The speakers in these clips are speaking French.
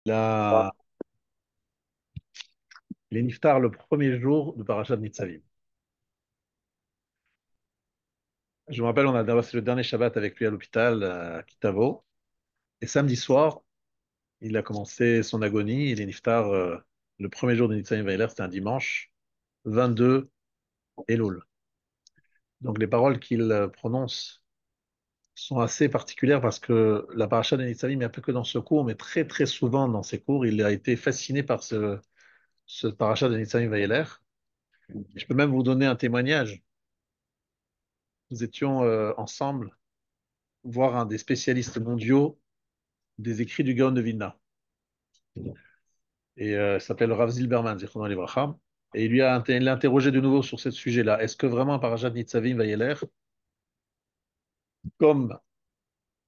La, les niftar le premier jour de Parashat Nitzavim. Je me rappelle, c'est le dernier Shabbat avec lui à l'hôpital à Kitavo. Et samedi soir, il a commencé son agonie. Et les niftar, le premier jour de Nitzavim Vayler, c'était un dimanche, 22 Elul. Donc les paroles qu'il prononce sont assez particulières parce que la Parashat de Nitzavim, il n'y a pas que dans ce cours, mais très très souvent dans ses cours, il a été fasciné par ce Parashat de Nitzavim Vayler. Je peux même vous donner un témoignage. Nous étions ensemble voir un des spécialistes mondiaux des écrits du Gaon de Vilna. Et il s'appelle Rav Zilberman, Zichrono Livracha. Et il l'a interrogé de nouveau sur ce sujet-là. Est-ce que vraiment un Parashat Nitzavim va y aller comme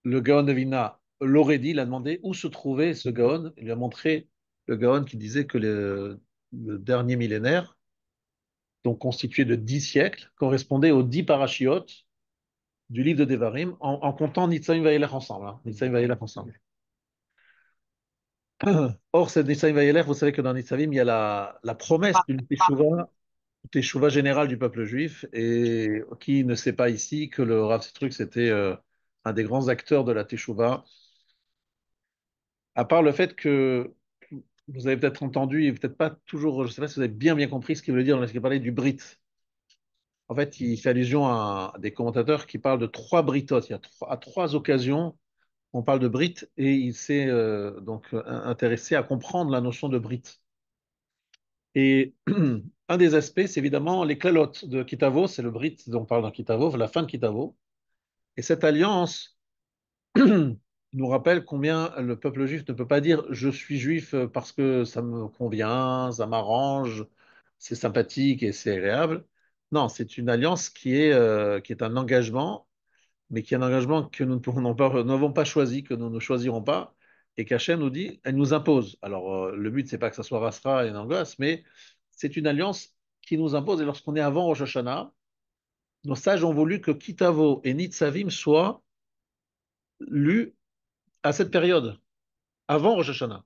le Gaon de Vilna l'aurait dit? Il a demandé où se trouvait ce Gaon. Il lui a montré le Gaon qui disait que le dernier millénaire, donc constitué de 10 siècles, correspondait aux 10 parachiotes du livre de Devarim en comptant Nitzavim Vayeler ensemble. Hein. Nitzavim Vayeler ensemble. Or, cette Nitzavim Vayeler, vous savez que dans Nitzavim, il y a la promesse d'une teshuva générale du peuple juif, et qui ne sait pas ici que le Rav Sitruk, c'était un des grands acteurs de la teshuva, à part le fait que vous avez peut-être entendu, et peut-être pas toujours, je ne sais pas si vous avez bien compris ce qu'il veut dire lorsqu'il parlait du Brit. En fait, il fait allusion à des commentateurs qui parlent de trois Britotes. À trois occasions, on parle de Brit, et il s'est donc intéressé à comprendre la notion de Brit. Et un des aspects, c'est évidemment les klalotes de Kitavo, c'est le Brit dont on parle dans Kitavo, la fin de Kitavo. Et cette alliance nous rappelle combien le peuple juif ne peut pas dire je suis juif parce que ça me convient, ça m'arrange, c'est sympathique et c'est agréable. Non, c'est une alliance qui est un engagement, mais qui est un engagement que nous n'avons pas choisi, que nous ne choisirons pas, et qu'Hachem nous dit, elle nous impose. Alors, le but, c'est pas que ça soit Rasra et Nangoas, mais c'est une alliance qui nous impose. Et lorsqu'on est avant Rosh Hashanah, nos sages ont voulu que Kitavo et Nitzavim soient lus à cette période, avant Rosh Hashanah.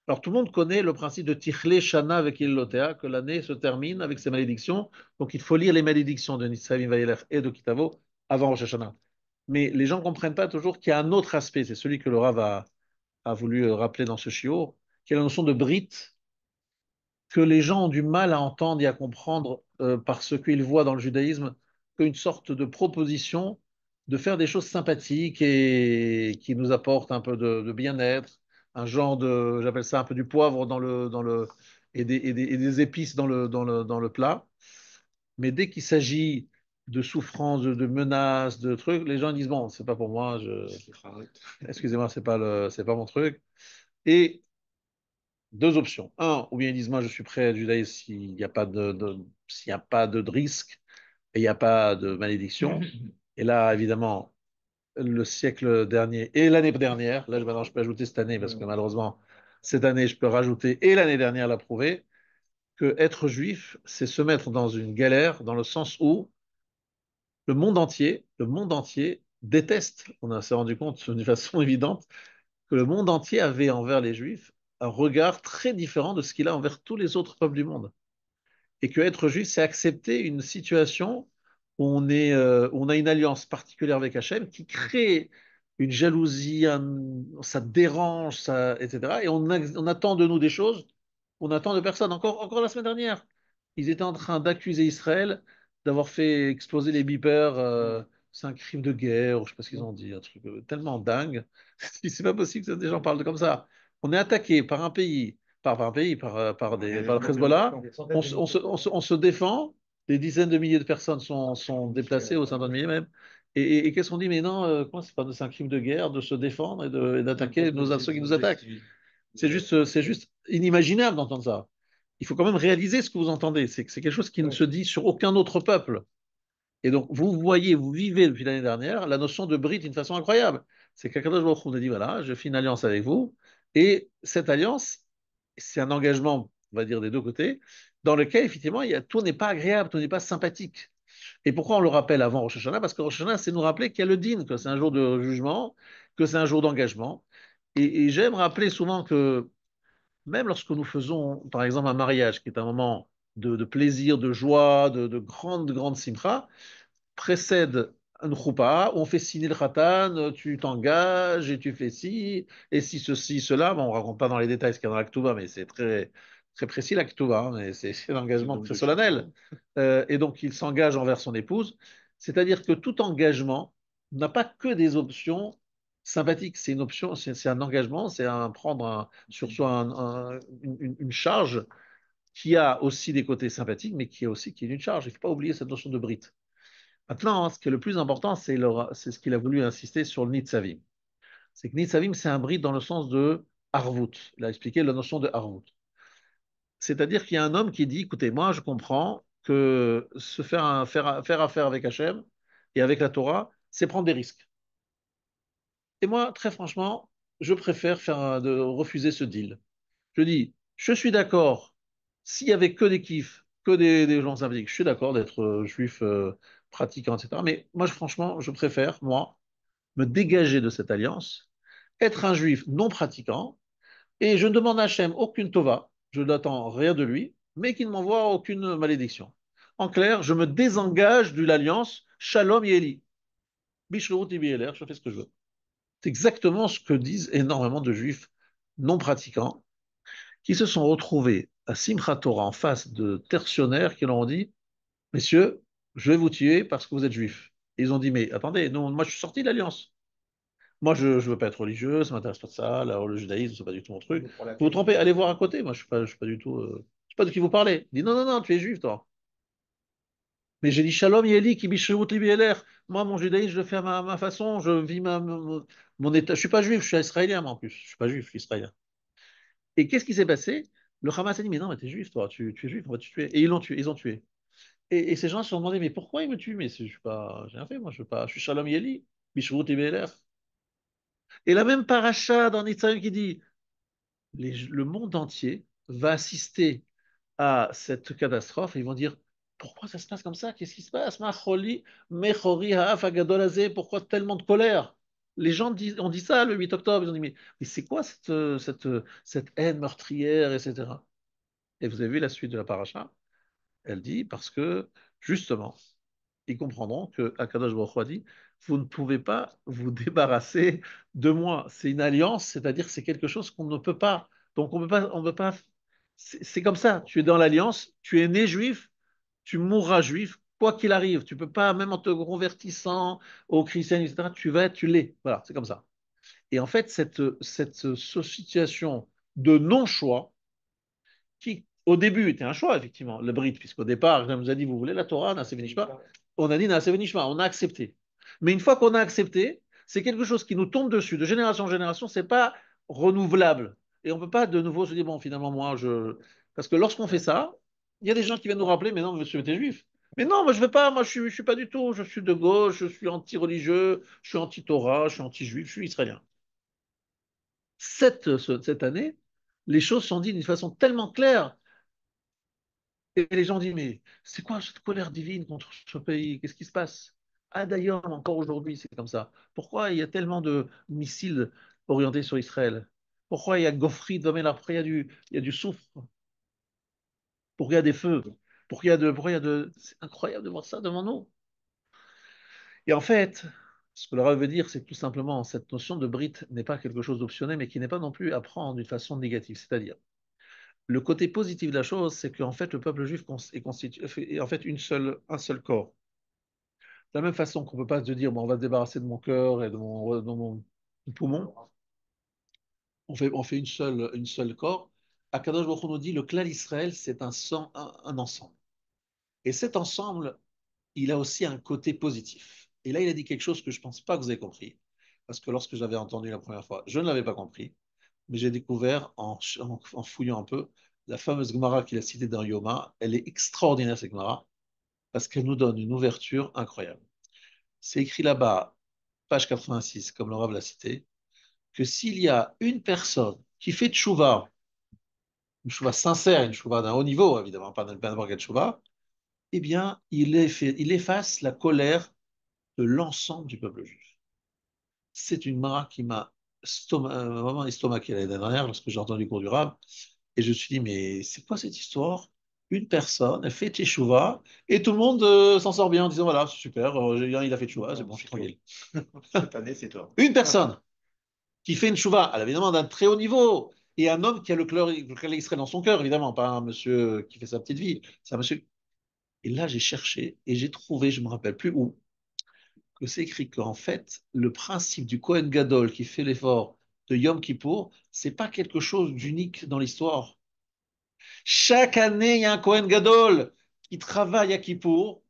Alors, tout le monde connaît le principe de Tichle Shana avec Illotea, que l'année se termine avec ses malédictions. Donc, il faut lire les malédictions de Nitzavim Vayeler et de Kitavo avant Rosh Hashanah. Mais les gens ne comprennent pas toujours qu'il y a un autre aspect, c'est celui que le Rav a voulu rappeler dans ce shiur, qui est la notion de Brit, que les gens ont du mal à entendre et à comprendre parce qu'ils voient dans le judaïsme qu'une sorte de proposition de faire des choses sympathiques et qui nous apportent un peu de bien-être, un genre de, j'appelle ça un peu du poivre et des épices dans le plat. Mais dès qu'il s'agit de souffrance, de menaces, de trucs, les gens disent bon, c'est pas pour moi, excusez-moi, c'est pas mon truc. Et deux options. Un, ou bien ils disent moi je suis prêt à le judaïsme s'il n'y a pas s'il n'y a pas de risque et il n'y a pas de malédiction. Et là, évidemment, le siècle dernier et l'année dernière, là maintenant je peux ajouter cette année parce que malheureusement, cette année je peux rajouter et l'année dernière l'a prouvé que être juif, c'est se mettre dans une galère dans le sens où le monde entier déteste, s'est rendu compte d'une façon évidente, que le monde entier avait envers les juifs un regard très différent de ce qu'il a envers tous les autres peuples du monde. Et que être juif, c'est accepter une situation où on a une alliance particulière avec Hachem qui crée une jalousie, ça dérange, etc. Et on attend de nous des choses qu'on attend de personne. Encore la semaine dernière, ils étaient en train d'accuser Israël d'avoir fait exploser les beepers. C'est un crime de guerre, ou je sais pas ce qu'ils ont dit, un truc tellement dingue. C'est pas possible que des gens parlent comme ça. On est attaqué par un pays, par un pays, par le Hezbollah. On se défend. Des dizaines de milliers de personnes sont déplacées, au centaines de milliers même. Et qu'est-ce qu'on dit? Mais non, comment c'est un crime de guerre de se défendre et d'attaquer ceux qui nous attaquent. C'est juste inimaginable d'entendre ça. Il faut quand même réaliser ce que vous entendez. C'est que c'est quelque chose qui ne se dit sur aucun autre peuple. Et donc, vous voyez, vous vivez depuis l'année dernière la notion de Brit d'une façon incroyable. C'est qu'Akadosh Baruch Hu nous dit, voilà, je fais une alliance avec vous. Et cette alliance, c'est un engagement, on va dire, des deux côtés, dans lequel, effectivement, tout n'est pas agréable, tout n'est pas sympathique. Et pourquoi on le rappelle avant Rosh Hashanah? Parce que Rosh Hashanah, c'est nous rappeler qu'il y a le din, que c'est un jour de jugement, que c'est un jour d'engagement. Et j'aime rappeler souvent que même lorsque nous faisons, par exemple, un mariage, qui est un moment de plaisir, de joie, de grande simcha, précède une choupa, où on fait signer le khatan, tu t'engages et tu fais ci, et si ceci, cela. Bon, on ne raconte pas dans les détails ce qu'il y a dans la ketouba, mais c'est très précis la ketouba, hein, mais c'est un engagement très solennel. Et donc, il s'engage envers son épouse. C'est-à-dire que tout engagement n'a pas que des options sympathiques. C'est une option, c'est un engagement, c'est un prendre sur soi une charge qui a aussi des côtés sympathiques, mais qui a aussi qui est une charge. Il ne faut pas oublier cette notion de brite. Maintenant, ce qui est le plus important, c'est ce qu'il a voulu insister sur le Nitzavim. C'est que Nitzavim, c'est un bride dans le sens de Harvut. Il a expliqué la notion de Harvut. C'est-à-dire qu'il y a un homme qui dit, écoutez, moi je comprends que faire affaire avec Hachem et avec la Torah, c'est prendre des risques. Et moi, très franchement, je préfère refuser ce deal. Je dis, je suis d'accord, s'il y avait que des kiffs, que des gens sympathiques, je suis d'accord d'être juif pratiquant, etc. Mais moi, franchement, je préfère, moi, me dégager de cette alliance, être un juif non pratiquant, et je ne demande à Hachem aucune tova, je n'attends rien de lui, mais qu'il ne m'envoie aucune malédiction. En clair, je me désengage de l'alliance Shalom Yeli. Bishrut Ibieler, je fais ce que je veux. C'est exactement ce que disent énormément de juifs non pratiquants qui se sont retrouvés à Simchat Torah en face de tertionnaires qui leur ont dit, messieurs, je vais vous tuer parce que vous êtes juifs. Et ils ont dit, mais attendez, non, moi je suis sorti de l'alliance. Moi, je ne veux pas être religieux, ça m'intéresse pas de ça. Alors, le judaïsme, c'est pas du tout mon truc. Vous vous trompez, allez voir à côté. Moi, je suis pas du tout. Je sais pas de qui vous parlez. Il dit non, non, non, tu es juif, toi. Mais j'ai dit Shalom Yeli, qui bishrut li bieler. Moi, mon judaïsme, je le fais à ma façon. Je vis mon état. Je suis pas juif, je suis israélien, moi, en plus. Je suis pas juif, je suis israélien. Et qu'est-ce qui s'est passé? Le Hamas a dit mais non, mais t'es juif, toi. Tu es juif, on va te tuer. Et ils l'ont tué. Ils ont tué. Et ces gens se sont demandé mais pourquoi ils me tuent? Mais je suis pas, j'ai rien fait. Moi, je suis pas. Je suis Shalom Yeli, bishrut li bieler. Et la même paracha dans Nitzavim qui dit le monde entier va assister à cette catastrophe et ils vont dire pourquoi ça se passe comme ça? Qu'est-ce qui se passe? Pourquoi tellement de colère? Les gens ont dit ça le 8 octobre. Ils ont dit mais c'est quoi cette haine meurtrière, etc. Et vous avez vu la suite de la paracha? Elle dit parce que justement, ils comprendront que Akadosh Baruch Hu a dit vous ne pouvez pas vous débarrasser de moi. C'est une alliance, c'est-à-dire c'est quelque chose qu'on ne peut pas. Donc on peut pas. C'est comme ça. Tu es dans l'alliance, tu es né juif, tu mourras juif, quoi qu'il arrive. Tu peux pas, même en te convertissant au christianisme, etc. Tu l'es. Voilà, c'est comme ça. Et en fait, cette situation de non-choix qui, au début, était un choix, effectivement, le Brit, puisqu'au départ, on nous a dit, vous voulez la Torah, Naaseh Venishma? On a dit Naaseh Venishma, on a accepté. Mais une fois qu'on a accepté, c'est quelque chose qui nous tombe dessus, de génération en génération, c'est pas renouvelable. Et on ne peut pas de nouveau se dire, bon, finalement, moi, je. Parce que lorsqu'on fait ça, il y a des gens qui viennent nous rappeler, mais non, monsieur, t'es juif. Mais non, moi, je ne veux pas, moi, je suis pas du tout, je suis de gauche, je suis anti-religieux, je suis anti-Torah, je suis anti-juif, je suis israélien. Cette année, les choses sont dites d'une façon tellement claire. Et les gens disent, mais c'est quoi cette colère divine contre ce pays? Qu'est-ce qui se passe? Ah d'ailleurs, encore aujourd'hui, c'est comme ça. Pourquoi il y a tellement de missiles orientés sur Israël? Pourquoi il y a Gofri, pourquoi il y a du soufre? Pourquoi il y a des feux? Pourquoi il y a de... C'est incroyable de voir ça devant nous. Et en fait, ce que le Rav veut dire, c'est que tout simplement, cette notion de Brit n'est pas quelque chose d'optionnel, mais qui n'est pas non plus à prendre d'une façon négative. C'est-à-dire, le côté positif de la chose, c'est qu'en fait, le peuple juif est constitué, est en fait un seul corps. De la même façon qu'on ne peut pas se dire, bon, on va se débarrasser de mon cœur et de mon poumon, on fait une seule corps. Akadosh Baruch Hu nous dit, le clan Israël, c'est un ensemble. Et cet ensemble, il a aussi un côté positif. Et là, il a dit quelque chose que je ne pense pas que vous avez compris. Parce que lorsque j'avais entendu la première fois, je ne l'avais pas compris. Mais j'ai découvert en fouillant un peu la fameuse Gemara qu'il a citée dans Yoma. Elle est extraordinaire, cette Gemara, parce qu'elle nous donne une ouverture incroyable. C'est écrit là-bas, page 86, comme le Rav l'a cité, que s'il y a une personne qui fait tchouva, une tchouva sincère, une tchouva d'un haut niveau, évidemment, pas n'importe quelle tchouva, eh bien, il efface la colère de l'ensemble du peuple juif. C'est une mara qui m'a vraiment estomaqué l'année dernière lorsque j'ai entendu le cours du Rav. Et je me suis dit, mais c'est quoi cette histoire? Une personne, elle fait Teshuvah, et tout le monde s'en sort bien en disant, voilà, c'est super, il a fait Teshuvah, c'est Non, bon, je suis c'est toi. tranquille. Cette année, c'est toi. Une personne qui fait une Teshuvah, elle évidemment d'un très haut niveau, et un homme qui a le cœur Israël dans son cœur, évidemment, pas un monsieur qui fait sa petite vie, c'est un monsieur. Et là, j'ai cherché, et j'ai trouvé, je ne me rappelle plus où, que c'est écrit qu'en fait, le principe du Kohen Gadol qui fait l'effort de Yom Kippour, c'est pas quelque chose d'unique dans l'histoire. Chaque année, il y a un Kohen Gadol qui travaille à Kippour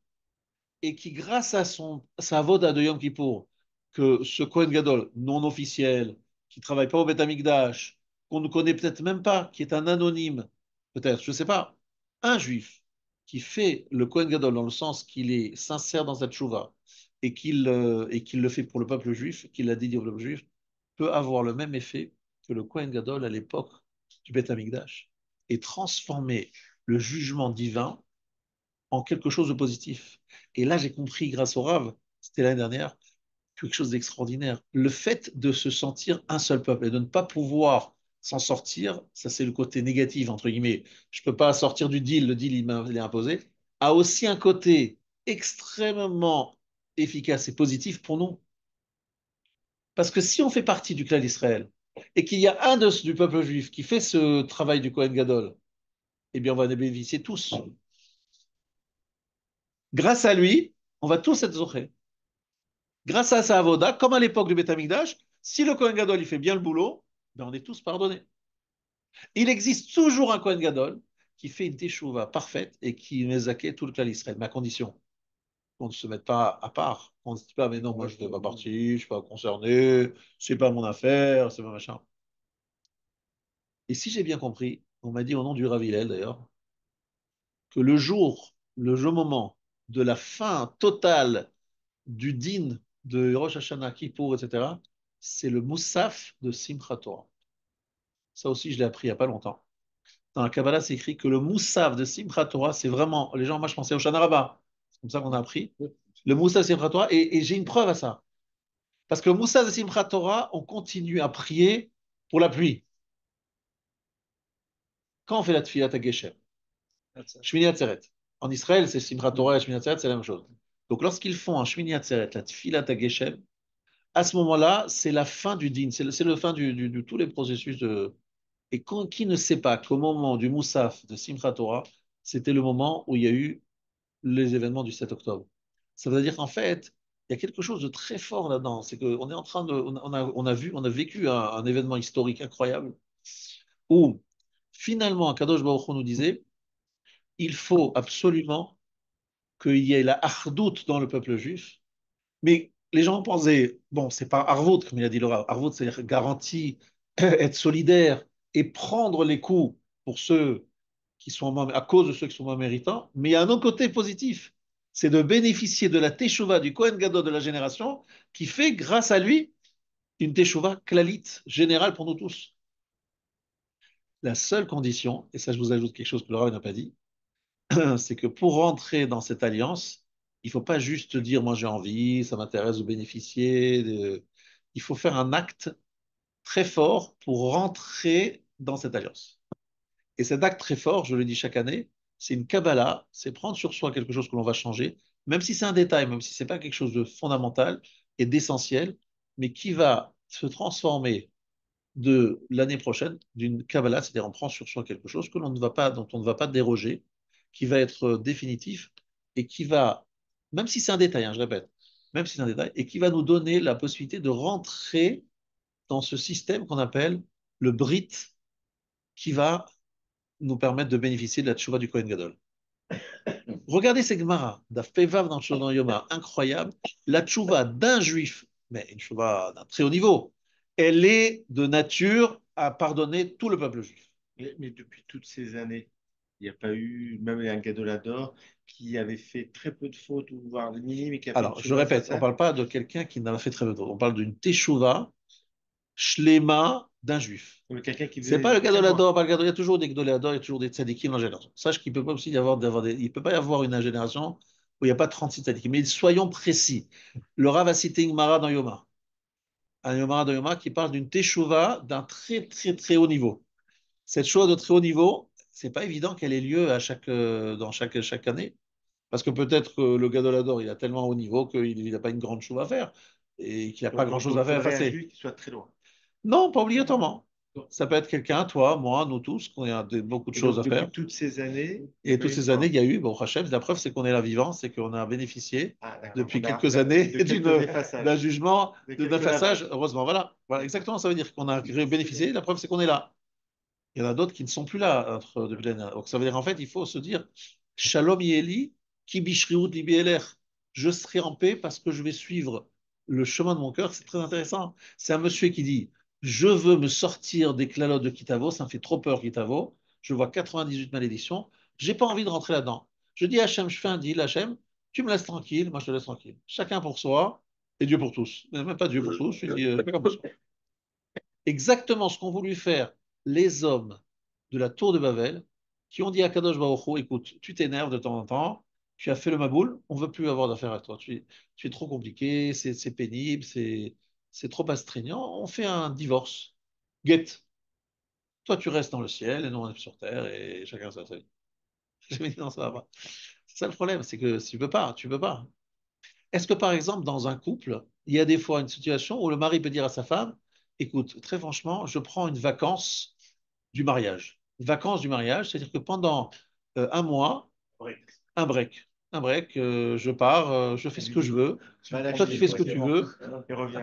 et qui, grâce à sa voda de Yom Kippour, que ce Kohen Gadol non officiel, qui ne travaille pas au Beth Amikdash, qu'on ne connaît peut-être même pas, qui est un anonyme, peut-être, je ne sais pas, un juif qui fait le Kohen Gadol dans le sens qu'il est sincère dans sa tchouva et qu'il le fait pour le peuple juif, qu'il a dit au peuple juif, peut avoir le même effet que le Kohen Gadol à l'époque du Beth Amikdash et transformer le jugement divin en quelque chose de positif. Et là, j'ai compris, grâce au Rav, c'était l'année dernière, quelque chose d'extraordinaire. Le fait de se sentir un seul peuple et de ne pas pouvoir s'en sortir, ça c'est le côté négatif, entre guillemets. Je ne peux pas sortir du deal, le deal il est imposé, a aussi un côté extrêmement efficace et positif pour nous. Parce que si on fait partie du clan d'Israël et qu'il y a du peuple juif qui fait ce travail du Kohen Gadol, eh bien on va en bénéficier tous. Grâce à lui, on va tous être zochés. Grâce à sa avoda, comme à l'époque du Beth Amikdash, si le Kohen Gadol il fait bien le boulot, ben on est tous pardonnés. Il existe toujours un Kohen Gadol qui fait une teshuva parfaite et qui mézaké tout le clan d'Israël, mais à condition qu'on ne se mette pas à part. On ne se dit pas, mais non, moi je ne fais pas partie, je ne suis pas concerné, c'est pas mon affaire, c'est pas machin. Et si j'ai bien compris, on m'a dit au nom du Rav Hillel d'ailleurs, que le jour moment de la fin totale du din de Rosh Hashanah, Kippour, etc., c'est le Moussaf de Simchat Torah. Ça aussi, je l'ai appris il n'y a pas longtemps. Dans la Kabbalah, c'est écrit que le Moussaf de Simchat Torah, c'est vraiment. Les gens, moi, je pensais au Shana Rabbah. C'est comme ça qu'on a appris. Le Moussaf de Simchat Torah, et j'ai une preuve à ça. Parce que le Moussaf de Simchat Torah, on continue à prier pour la pluie. Quand on fait la Tfilat à Geshem, Shmini Atzeret. En Israël, c'est Simchat Torah et Shmini Atzeret, c'est la même chose. Donc, lorsqu'ils font un Shmini Atzeret, la Tfilat à Geshem, à ce moment-là, c'est la fin du din, c'est le fin de tous les processus de. Et qui ne sait pas qu'au moment du Moussaf de Simchat Torah, c'était le moment où il y a eu les événements du 7 octobre. Ça veut dire qu'en fait, il y a quelque chose de très fort là-dedans. C'est qu'on est en train de. On a vécu un événement historique incroyable où finalement, Kadosh Baruch Hu nous disait il faut absolument qu'il y ait la hardout dans le peuple juif. Mais les gens pensaient, bon, c'est pas Arvoud, comme il a dit Laura. Arvoud, c'est-à-dire garantie, être solidaire et prendre les coups pour ceux qui sont à cause de ceux qui sont moins méritants. Mais il y a un autre côté positif, c'est de bénéficier de la teshuva du Kohen Gadol de la génération qui fait, grâce à lui, une teshuva klalite, générale pour nous tous. La seule condition, et ça je vous ajoute quelque chose que Laura n'a pas dit, c'est que pour rentrer dans cette alliance, il ne faut pas juste dire moi j'ai envie, ça m'intéresse de bénéficier. Il faut faire un acte très fort pour rentrer dans cette alliance. Et cet acte très fort, je le dis chaque année, c'est une Kabbalah, c'est prendre sur soi quelque chose que l'on va changer, même si c'est un détail, même si ce n'est pas quelque chose de fondamental et d'essentiel, mais qui va se transformer de l'année prochaine d'une Kabbalah, c'est-à-dire on prend sur soi quelque chose que l'on ne va pas, dont on ne va pas déroger, qui va être définitif et qui va, même si c'est un détail, hein, je répète, même si c'est un détail, et qui va nous donner la possibilité de rentrer dans ce système qu'on appelle le Brit, qui va nous permettre de bénéficier de la tchouva du Kohen Gadol. Regardez ces Gemara, d'Af Pevav dans le Yoma, incroyable. La tchouva d'un juif, mais une tchouva d'un très haut niveau, elle est de nature à pardonner tout le peuple juif. Mais depuis toutes ces années, il n'y a pas eu, même un Gadolador, qui avait fait très peu de fautes, ou voire les minimes, et qui a fait une Alors, je chouva, c'est répète, on ne ça? parle pas de quelqu'un qui n'a fait très peu de fautes. On parle d'une teshuva shlema d'un juif. Mais quelqu'un qui C'est pas faisait le très loin. gadolador, pas le gadol. Il y a toujours des gadoladors, il y a toujours des tzadikim dans la génération. Sache qu'il peut pas aussi y avoir, il peut pas y avoir une génération où il n'y a pas 36 tzadikim. Mais soyons précis. Le Rav a cité une Mara dans Yoma. un Yomara de Yoma qui parle d'une teshuva d'un très très très haut niveau. Cette chose de très haut niveau, c'est pas évident qu'elle ait lieu dans chaque année. Parce que peut-être que le Gadolador, il a tellement haut niveau qu'il n'a pas une grande chose à faire et qu'il n'a pas grand-chose à Donc, faire à faudrait un effacer. juif qui soit très loin. Non, pas obligatoirement. Ça peut être quelqu'un, toi, moi, nous tous, qu'on a beaucoup de Et choses donc, à faire. depuis toutes ces années, il n'y a Et pas toutes eu de ces années, mort. il y a eu, bon, Hachem, la preuve, c'est qu'on est là vivant, c'est qu'on a bénéficié Ah, d'accord. depuis On a quelques années de quelques d'un effaçages, jugement, de d'un quelques passage. lavages. Heureusement, voilà. Voilà, exactement, ça veut dire qu'on a bénéficié. La preuve, c'est qu'on est là. Il y en a d'autres qui ne sont plus là depuis l'année. Donc ça veut dire, en fait, il faut se dire, Shalom Yeli, ki bishriut libi eler. Je serai en paix parce que je vais suivre le chemin de mon cœur. C'est très intéressant. C'est un monsieur qui dit, je veux me sortir des clalotes de Kitavo, ça me fait trop peur Kitavo. Je vois 98 malédictions. J'ai pas envie de rentrer là-dedans. Je dis à Hachem, je fais un deal, Hachem, tu me laisses tranquille, moi je te laisse tranquille. Chacun pour soi et Dieu pour tous. Mais même pas Dieu pour tous, je dis chacun pour soi. Exactement ce qu'ont voulu faire les hommes de la tour de Babel, qui ont dit à Kadosh Baruch Hu, écoute, tu t'énerves de temps en temps, tu as fait le maboule, on ne veut plus avoir d'affaires à toi. Tu es trop compliqué, c'est pénible, c'est trop astreignant, on fait un divorce. Get. Toi, tu restes dans le ciel et nous, on est sur terre et chacun sa vie. Je me dis, non, ça va pas. C'est ça le problème, c'est que si tu peux pas, tu peux pas. Est-ce que par exemple, dans un couple, il y a des fois une situation où le mari peut dire à sa femme, écoute, très franchement, je prends une vacance du mariage. Vacances du mariage, c'est-à-dire que pendant un mois, un break. Un break, je pars, je fais ce que je veux. Toi, tu fais ce que tu veux. Et revient.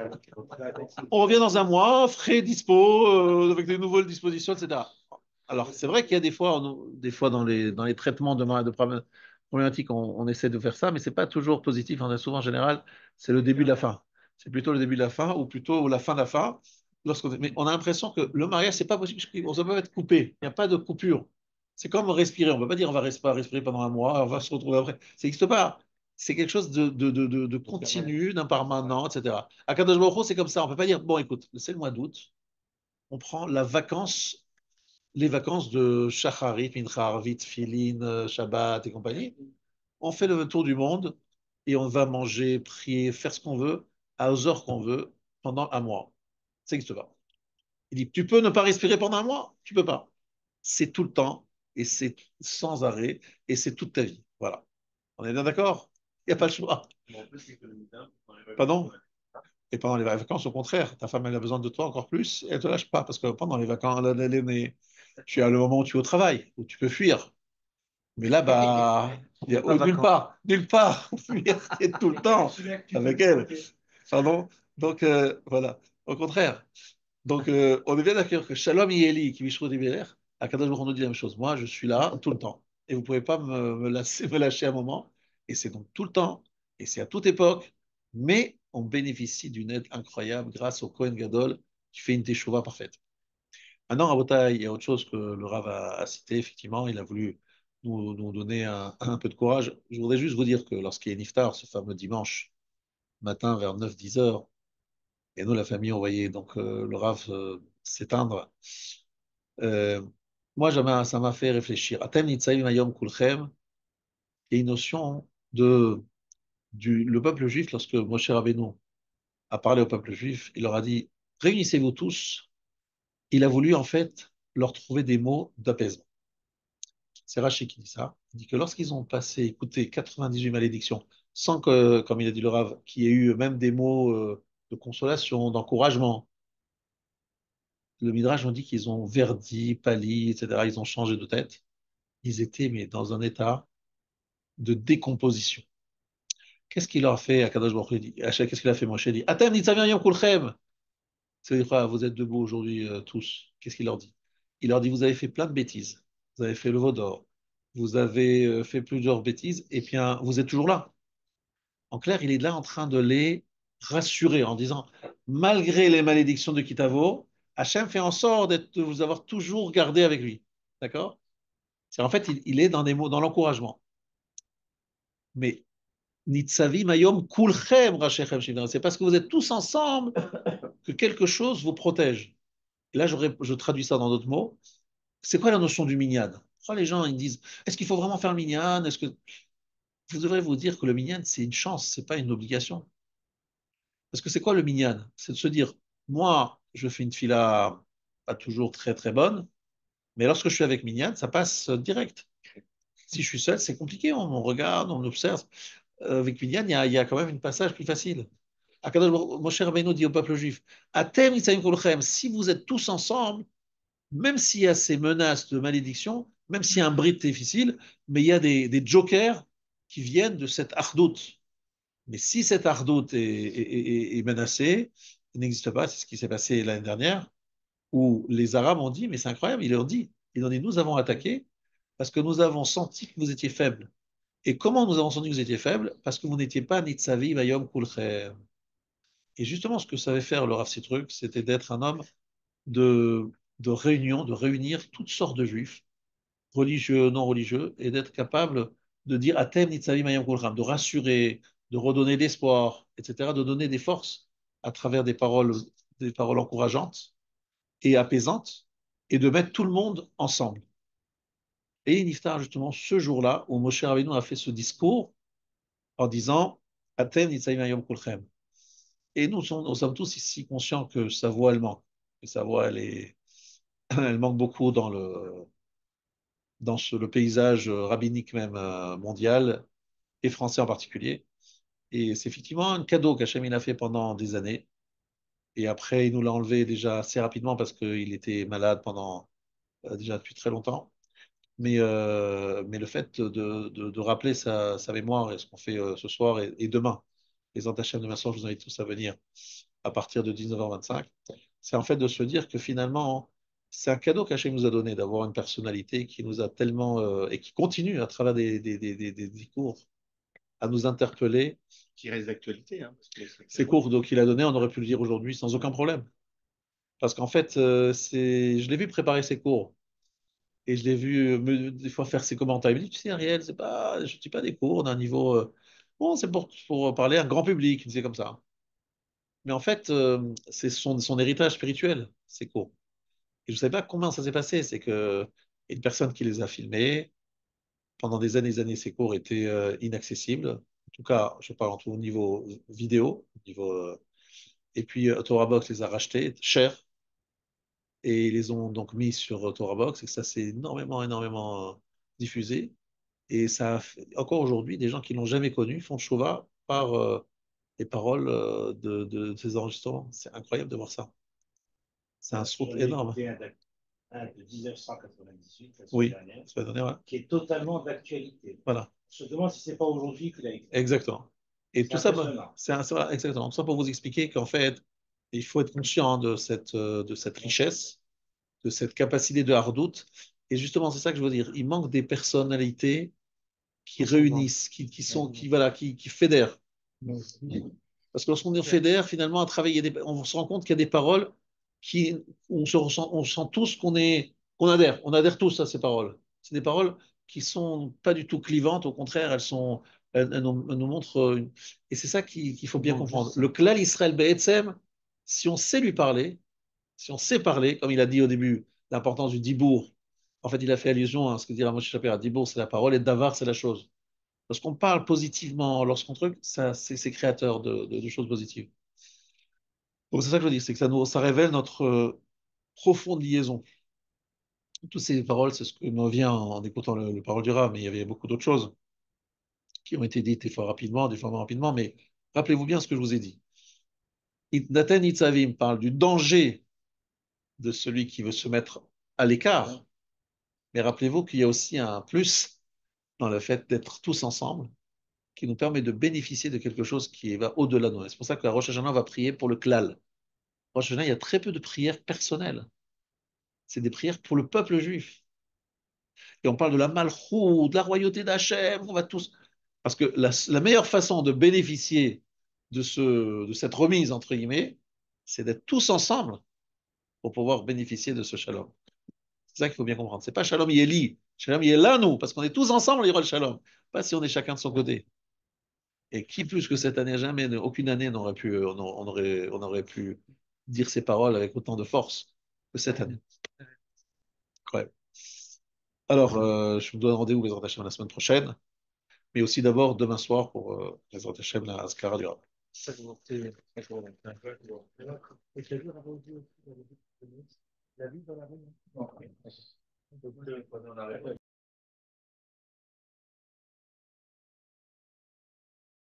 On revient dans un mois, frais, dispo, avec des nouvelles dispositions, etc. Alors, c'est vrai qu'il y a des fois dans les traitements de problématiques, on essaie de faire ça, mais c'est pas toujours positif. On a souvent, en général, c'est le début de la fin. C'est plutôt le début de la fin ou plutôt la fin de la fin. Mais on a l'impression que le mariage, c'est pas possible. On ne peut pas être coupé. Il n'y a pas de coupure. C'est comme respirer. On ne peut pas dire on va respirer pendant un mois, on va se retrouver après. Ça n'existe pas. C'est quelque chose de continu, d'impermanent, etc. À Kadosh Baruch Hu, c'est comme ça. On ne peut pas dire, bon, écoute, c'est le mois d'août, on prend les vacances de Shacharit, Mincha Arvit, Filin, Shabbat et compagnie. On fait le tour du monde et on va manger, prier, faire ce qu'on veut, à aux heures qu'on veut, pendant un mois. Ça n'existe pas. Il dit, tu peux ne pas respirer pendant un mois? Tu peux pas. C'est tout le temps et c'est sans arrêt et c'est toute ta vie. Voilà. On est bien d'accord? Il n'y a pas le choix. Pardon? Et pendant les vacances, au contraire, ta femme, elle a besoin de toi encore plus et elle ne te lâche pas parce que pendant les vacances, l'année, tu as le moment où tu es au travail, où tu peux fuir. Mais là, bah, il y a nulle part, fuir, tu es tout le temps avec elle. Pardon? Donc, voilà. Au contraire. Donc, on est bien d'accord que Shalom Yeli, qui Vishro Dibeler, à Kadosh Baruch Hu nous dit la même chose. Moi, je suis là tout le temps. Et vous ne pouvez pas me lâcher un moment. Et c'est donc tout le temps. Et c'est à toute époque. Mais on bénéficie d'une aide incroyable grâce au Kohen Gadol qui fait une teshuva parfaite. Maintenant, à Rabotai, il y a autre chose que le Rav a cité. Effectivement, il a voulu nous donner un peu de courage. Je voudrais juste vous dire que lorsqu'il y a Niftar, ce fameux dimanche matin vers 9-10 heures, et nous, la famille, on voyait donc le Rav s'éteindre. Euh, Moi, ça m'a fait réfléchir. Atem nitzaim hayom kulchem, il y a une notion le peuple juif, lorsque Moshe Rabbeinu a parlé au peuple juif, il leur a dit, réunissez-vous tous. Il a voulu, en fait, leur trouver des mots d'apaisement. C'est Rachid qui dit ça. Il dit que lorsqu'ils ont passé, écouté 98 malédictions, sans que, comme il a dit le Rav, qu'il y ait eu même des mots de consolation, d'encouragement, le Midrash nous dit qu'ils ont verdi, pâli, etc. Ils ont changé de tête. Ils étaient mais dans un état de décomposition. Qu'est-ce qu'il leur a fait à Kadosh Baruch Hu? Qu'est-ce qu'il a fait Moshe? Il dit Atem nitzavion yom kulchem. C'est dire, vous êtes debout aujourd'hui tous. Qu'est-ce qu'il leur dit? Il leur dit vous avez fait plein de bêtises. Vous avez fait le veau d'or. Vous avez fait plusieurs bêtises. Et bien, vous êtes toujours là. En clair, il est là en train de les rassurer en disant malgré les malédictions de Kitavo, Hachem fait en sorte de vous avoir toujours gardé avec lui. D'accord? C'est en fait, il est dans des mots, dans l'encouragement. Mais Nitsavi Mayom Kulchem Rachechem Shivna. C'est parce que vous êtes tous ensemble que quelque chose vous protège. Et là, je traduis ça dans d'autres mots. C'est quoi la notion du minyan? Pourquoi les gens ils disent est-ce qu'il faut vraiment faire le minyan? Est-ce que vous devrez vous dire que le minyan c'est une chance, c'est pas une obligation. Parce que c'est quoi le minyan? C'est de se dire Moi, je fais une fila pas toujours très très bonne, mais lorsque je suis avec Minyan, ça passe direct. Si je suis seul, c'est compliqué, on regarde, on observe. Avec Minyan, il y a quand même un passage plus facile. Moshe Rabbeinu dit au peuple juif, Atem Yitzhayim Kulchem, si vous êtes tous ensemble, même s'il y a ces menaces de malédiction, même s'il y a un brit difficile, mais il y a des jokers qui viennent de cette ardoute. Mais si cette ardoute est menacée, il n'existe pas, c'est ce qui s'est passé l'année dernière, où les Arabes ont dit, mais c'est incroyable, ils ont dit, nous avons attaqué parce que nous avons senti que vous étiez faibles. Et comment nous avons senti que vous étiez faibles? Parce que vous n'étiez pas Nitsavi Vayom Kulchem. Et justement, ce que savait faire le Rav Sitruk, c'était d'être un homme de, de réunion, de réunir toutes sortes de juifs, religieux, non religieux, et d'être capable de dire Atem Nitsavi Mayam Kulcham, de rassurer, de redonner l'espoir, etc., de donner des forces à travers des paroles encourageantes et apaisantes, et de mettre tout le monde ensemble. Et Niftar, justement, ce jour-là, où Moshe Rabbeinu a fait ce discours en disant Atem Nitsavi Mayam Kulchem. Et nous sommes tous ici conscients que sa voix, elle manque. Et sa voix, elle manque beaucoup le paysage rabbinique même mondial et français en particulier. Et c'est effectivement un cadeau qu'Hachem il a fait pendant des années. Et après, il nous l'a enlevé déjà assez rapidement parce qu'il était malade pendant déjà depuis très longtemps. Mais le fait de rappeler sa mémoire et ce qu'on fait ce soir et demain, les Antachem demain soir, je vous invite tous à venir à partir de 19h25, c'est en fait de se dire que finalement, c'est un cadeau qu'Hachem nous a donné d'avoir une personnalité qui nous a tellement, et qui continue à travers des cours à nous interpeller. Qui reste d'actualité, hein, parce que Ces cours qu'il a donnés, on aurait pu le dire aujourd'hui sans aucun problème. Parce qu'en fait, je l'ai vu préparer ses cours. Et je l'ai vu des fois faire ses commentaires. Il me dit, tu sais, Ariel, je ne dis pas des cours d'un niveau. Bon, c'est pour parler à un grand public, c'est comme ça. Mais en fait, c'est son héritage spirituel, ces cours. Et je ne sais pas comment ça s'est passé. C'est que il y a une personne qui les a filmés. Pendant des années et des années, ces cours étaient inaccessibles. En tout cas, je parle en tout au niveau vidéo. Et puis, Torah Box les a rachetés cher. Et ils les ont donc mis sur Torah Box. Et ça s'est énormément, énormément diffusé. Et ça a encore aujourd'hui, des gens qui l'ont jamais connu font chouva par les paroles de ces enregistrements. C'est incroyable de voir ça. C'est un saut énorme. Un de 1998, la semaine Oui, dernière, ça va donner, ouais. qui est totalement d'actualité. Voilà, On se demande si c'est pas aujourd'hui qu'il a été. exactement. Et C'est tout ça, impressionnant. voilà, exactement. Tout ça pour vous expliquer qu'en fait, il faut être conscient de cette richesse, de cette capacité de hardoute. Et justement, c'est ça que je veux dire. Il manque des personnalités qui réunissent, voilà, qui fédèrent. Parce que lorsqu'on est fédère, finalement, à travailler, on se rend compte qu'il y a des paroles qui, on sent tous qu'on adhère. On adhère tous à ces paroles. C'est des paroles qui sont pas du tout clivantes. Au contraire, elles nous montrent. Et c'est ça qu'il faut bien comprendre. Le klal Israël Be'etzem, si on sait lui parler, si on sait parler, comme il a dit au début, l'importance du dibour. En fait, il a fait allusion à ce que dit Ramosh Chaper. Dibour, c'est la parole et davar, c'est la chose. Lorsqu'on parle positivement, lorsqu'on truc, ça, c'est créateur de choses positives. Donc c'est ça que je veux dire, c'est que ça révèle notre profonde liaison. Toutes ces paroles, c'est ce que me vient en écoutant le parole du Rav, mais il y avait beaucoup d'autres choses qui ont été dites des fois rapidement, des fois moins rapidement, mais rappelez-vous bien ce que je vous ai dit. Nathan Itzavim parle du danger de celui qui veut se mettre à l'écart, mais rappelez-vous qu'il y a aussi un plus dans le fait d'être tous ensemble, qui nous permet de bénéficier de quelque chose qui va au-delà de nous. C'est pour ça que la Rosh Hashanah va prier pour le klal. Rosh Hashanah, il y a très peu de prières personnelles. C'est des prières pour le peuple juif. Et on parle de la malchut, de la royauté d'Hachem, on va tous. Parce que la meilleure façon de bénéficier de cette remise, entre guillemets, c'est d'être tous ensemble pour pouvoir bénéficier de ce shalom. C'est ça qu'il faut bien comprendre. C'est pas shalom yéli, shalom là nous, parce qu'on est tous ensemble, il y aura le shalom. Pas si on est chacun de son côté. Et qui plus que cette année, jamais, aucune année on aurait pu dire ces paroles avec autant de force que cette année. Ouais. Alors, je vous donne rendez-vous les Hashem la semaine prochaine, mais aussi d'abord demain soir pour les Hashem la Askara du Rav. Ça vous monter. Et tu as vu la revue aussi, la vie dans la rue? Non.